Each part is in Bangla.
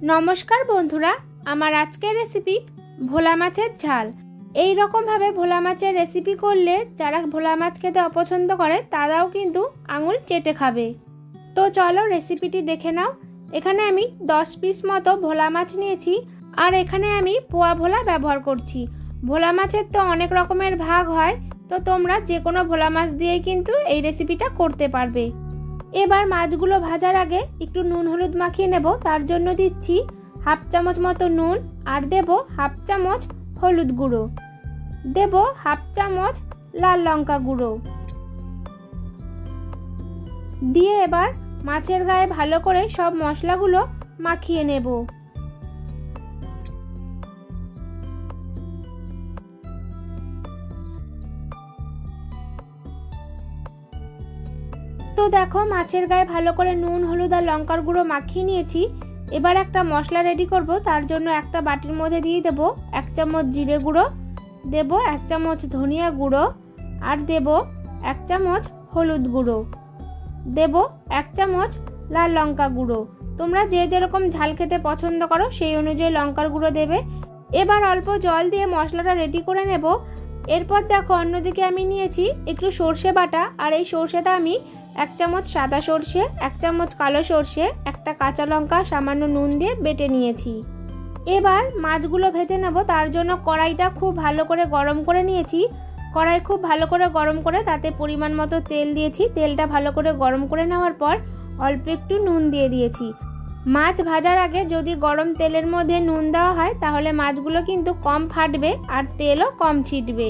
नमस्कार बंधुरा आमार आजकेर रेसिपि भोला माछेर झाल। এই রকম ভাবে ভোলা মাছের রেসিপি করলে যারা ভোলা মাছ খেতে অপছন্দ করে তারাও কিন্তু আঙুল চেটে খাবে। তো চলো রেসিপিটি দেখে নাও। এখানে আমি 10 পিস মতো ভোলা মাছ নিয়েছি আর এখানে আমি পোয়া ভোলা ব্যবহার করছি। ভোলা মাছের তো অনেক রকমের ভাগ হয়, তো তোমরা যে কোনো ভোলা মাছ দিয়েই কিন্তু এই রেসিপিটা করতে পারবে। এবার মাছগুলো ভাজার আগে একটু নুন হলুদ মাখিয়ে নেব। তার জন্য দিচ্ছি হাফ চামচ মতো নুন আর দেব হাফ চামচ হলুদ গুঁড়ো, দেব হাফ চামচ লাল লঙ্কা গুঁড়ো দিয়ে এবার মাছের গায়ে ভালো করে সব মশলাগুলো মাখিয়ে নেব। তো দেখো মাছের গায়ে ভালো করে নুন হলুদ আর লঙ্কার গুঁড়ো মাখিয়ে নিয়েছি। এবার একটা মশলা রেডি করব। তার জন্য একটা বাটির মধ্যে দিয়ে দেব 1 চামচ জিরে গুঁড়ো, দেব 1 চামচ ধনিয়া গুঁড়ো আর দেব 1 চামচ হলুদ গুঁড়ো, দেব 1 চামচ লাল লঙ্কা গুঁড়ো। তোমরা যে যেরকম ঝাল খেতে পছন্দ করো সেই অনুযায়ী লঙ্কার গুঁড়ো দেবে। এবার অল্প জল দিয়ে মশলাটা রেডি করে নেব। এরপর দেখো অন্যদিকে আমি নিয়েছি একটু সর্ষে বাটা, আর এই সর্ষেটা আমি 1 চামচ সাদা সর্ষে, 1 চামচ কালো সর্ষে, একটা কাঁচা লঙ্কা, সামান্য নুন দিয়ে বেটে নিয়েছি। এবার মাছগুলো ভেজে নেব। তার জন্য কড়াইটা খুব ভালো করে গরম করে নিয়েছি। কড়াই খুব ভালো করে গরম করে তাতে পরিমাণ মতো তেল দিয়েছি। তেলটা ভালো করে গরম করে নেওয়ার পর অল্প একটু নুন দিয়ে দিয়েছি। মাছ ভাজার আগে যদি গরম তেলের মধ্যে নুন দেওয়া হয় তাহলে মাছগুলো কিন্তু কম ফাটবে আর তেলও কম ছিটবে।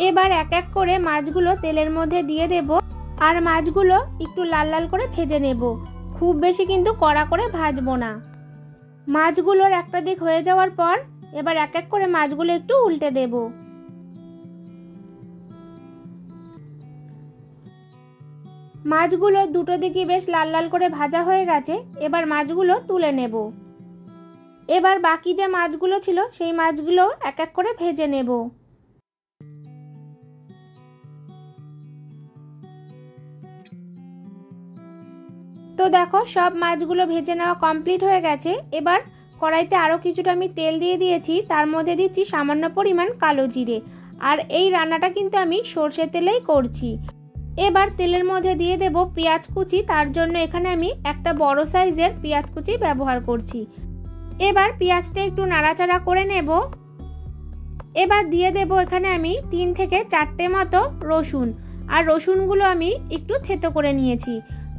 এবার এক এক করে মাছগুলো তেলের মধ্যে দিয়ে দেব আর মাছগুলো একটু লাল লাল করে ভেজে নেব। খুব বেশি কিন্তু কড়া করে ভাজবো না। মাছগুলোর একটা দিক হয়ে যাওয়ার পর এবার এক এক করে মাছগুলো একটু উল্টে দেব। মাছগুলো দুটো দিকই বেশ লাল লাল করে ভাজা হয়ে গেছে। এবার মাছগুলো তুলে নেব। এবার বাকি যে মাছগুলো ছিল সেই মাছগুলো এক এক করে ভেজে নেব। তো দেখো সব মাছগুলো ভেজে নেওয়া কমপ্লিট হয়ে গেছে। এবার কড়াইতে আরও কিছুটা আমি তেল দিয়ে দিয়েছি। তার মধ্যে দিচ্ছি সামান্য পরিমাণ কালো জিরে, আর এই রান্নাটা কিন্তু আমি সর্ষের তেলেই করছি। এবার তেলের মধ্যে দিয়ে দেব পেঁয়াজ কুচি। তার জন্য এখানে আমি একটা বড় সাইজের পেঁয়াজ কুচি ব্যবহার করছি। এবার পেঁয়াজটা একটু নাড়াচাড়া করে নেব। এবার দিয়ে দেব এখানে আমি 3 থেকে 4টে মতো রসুন, আর রসুনগুলো আমি একটু থেতো করে নিয়েছি।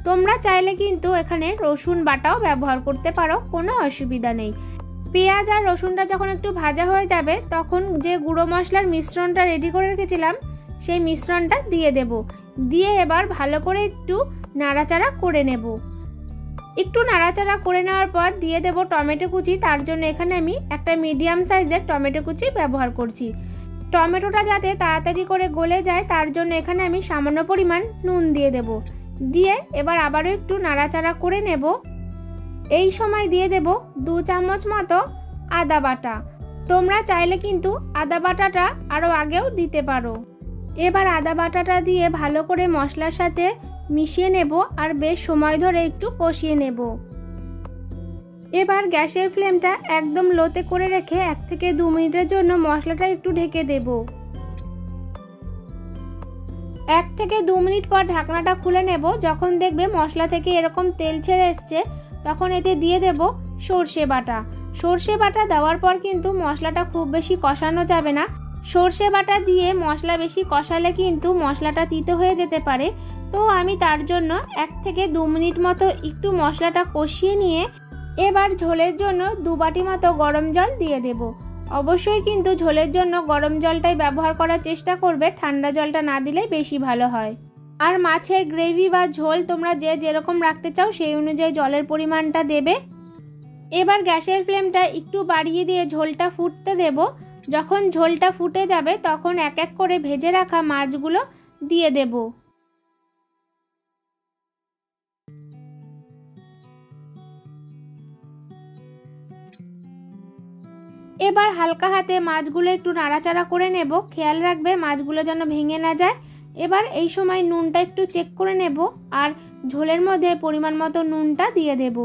তোমরা চাইলে কিন্তু এখানে রসুন বাটাও ব্যবহার করতে পারো, কোনো অসুবিধা নেই। পেঁয়াজ আর রসুনটা যখন একটু ভাজা হয়ে যাবে তখন যে গুঁড়ো মশলার মিশ্রণটা রেডি করে রেখেছিলাম সেই মিশ্রণটা দিয়ে দেব। দিয়ে এবার ভালো করে একটু নাড়াচাড়া করে নেব। একটু নাড়াচাড়া করে নেওয়ার পর দিয়ে দেব টমেটো কুচি। তার জন্য এখানে আমি একটা মিডিয়াম সাইজের টমেটো কুচি ব্যবহার করছি। টমেটোটা যাতে তাড়াতাড়ি করে গলে যায় তার জন্য এখানে আমি সামান্য পরিমাণ নুন দিয়ে দেব। দিয়ে এবার আবারও একটু নাড়াচাড়া করে নেব। এই সময় দিয়ে দেব 2 চামচ মতো আদা বাটা। তোমরা চাইলে কিন্তু আদা বাটাটা আরও আগেও দিতে পারো। এবার আদা বাটাটা দিয়ে ভালো করে মশলার সাথে মিশিয়ে নেব আর বেশ সময় ধরে একটু কষিয়ে নেব। এবার গ্যাসের ফ্লেমটা একদম লোতে করে রেখে 1 থেকে 2 মিনিটের জন্য মশলাটা একটু ঢেকে দেব। 1 থেকে 2 মিনিট পর ঢাকনাটা খুলে নেব। যখন দেখবে মশলা থেকে এরকম তেল ছেড়ে এসছে তখন এতে দিয়ে দেব সর্ষে বাটা। সর্ষে বাটা দেওয়ার পর কিন্তু মশলাটা খুব বেশি কষানো যাবে না। সর্ষে বাটা দিয়ে মশলা বেশি কষালে কিন্তু মশলাটা তিতো হয়ে যেতে পারে। তো আমি তার জন্য 1 থেকে 2 মিনিট মতো একটু মশলাটা কষিয়ে নিয়ে এবার ঝোলের জন্য 2 বাটি মতো গরম জল দিয়ে দেব। অবশ্যই কিন্তু ঝোলের জন্য গরম জলটাই ব্যবহার করার চেষ্টা করবে, ঠান্ডা জলটা না দিলে বেশি ভালো হয়। আর মাছের গ্রেভি বা ঝোল তোমরা যে যেরকম রাখতে চাও সেই অনুযায়ী জলের পরিমাণটা দেবে। এবার গ্যাসের ফ্লেমটা একটু বাড়িয়ে দিয়ে ঝোলটা ফুটতে দেব। যখন ঝোলটা ফুটে যাবে তখন এক এক করে ভেজে রাখা মাছগুলো দিয়ে দেব। এবার হালকা হাতে মাছগুলো একটু নাড়াচাড়া করে নেব। খেয়াল রাখবে মাছগুলো যেন ভেঙে না যায়। এবার এই সময় নুনটা একটু চেক করে নেব আর ঝোলের মধ্যে পরিমাণ মতো নুনটা দিয়ে দেব।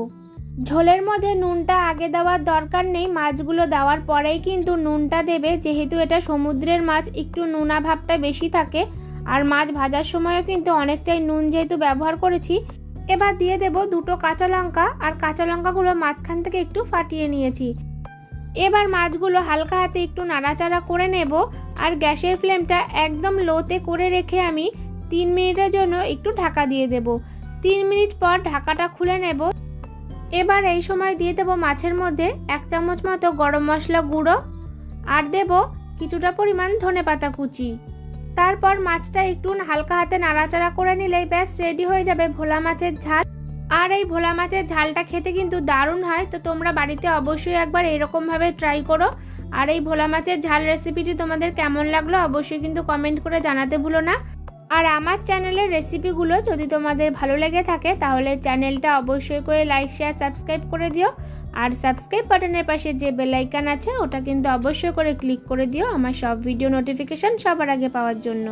ঝোলের মধ্যে নুনটা আগে দেওয়ার দরকার নেই, মাছগুলো দেওয়ার পরেই কিন্তু নুনটা দেবে, যেহেতু এটা সমুদ্রের মাছ একটু নুনা ভাবটা বেশি থাকে। আর মাছ ভাজার সময়ও কিন্তু অনেকটাই নুন যেহেতু ব্যবহার করেছি। এবার দিয়ে দেব 2টো কাঁচা লঙ্কা, আর কাঁচা লঙ্কাগুলো মাঝখান থেকে একটু ফাটিয়ে নিয়েছি। এবার মাছগুলো হালকা হাতে একটু নাড়াচাড়া করে নেব, আর গ্যাসের ফ্লেমটা একদম লোতে করে রেখে আমি 3 মিনিটের জন্য একটু ঢাকা দিয়ে দেব। 3 মিনিট পর ঢাকাটা খুলে নেব। এবার এই সময় দিয়ে দেব মাছের মধ্যে 1 চামচ মতো গরম মশলা গুঁড়ো, আর দেব কিছুটা পরিমাণ ধনেপাতা কুচি। তারপর মাছটা একটু হালকা হাতে নাড়াচাড়া করে নিলেই ব্যাস রেডি হয়ে যাবে ভোলা মাছের ঝাল। আর এই ভোলা মাছের ঝালটা খেতে কিন্তু দারুণ হয়, তো তোমরা বাড়িতে অবশ্যই একবার এরকমভাবে ট্রাই করো। আর এই ভোলা মাছের ঝাল রেসিপিটি তোমাদের কেমন লাগলো অবশ্যই কিন্তু কমেন্ট করে জানাতে ভুলো না। আর আমার চ্যানেলের রেসিপিগুলো যদি তোমাদের ভালো লেগে থাকে তাহলে চ্যানেলটা অবশ্যই করে লাইক শেয়ার সাবস্ক্রাইব করে দিও। আর সাবস্ক্রাইব বাটনের পাশে যে বেল আইকন আছে ওটা কিন্তু অবশ্যই করে ক্লিক করে দিও আমার সব ভিডিও নোটিফিকেশন সবার আগে পাওয়ার জন্য।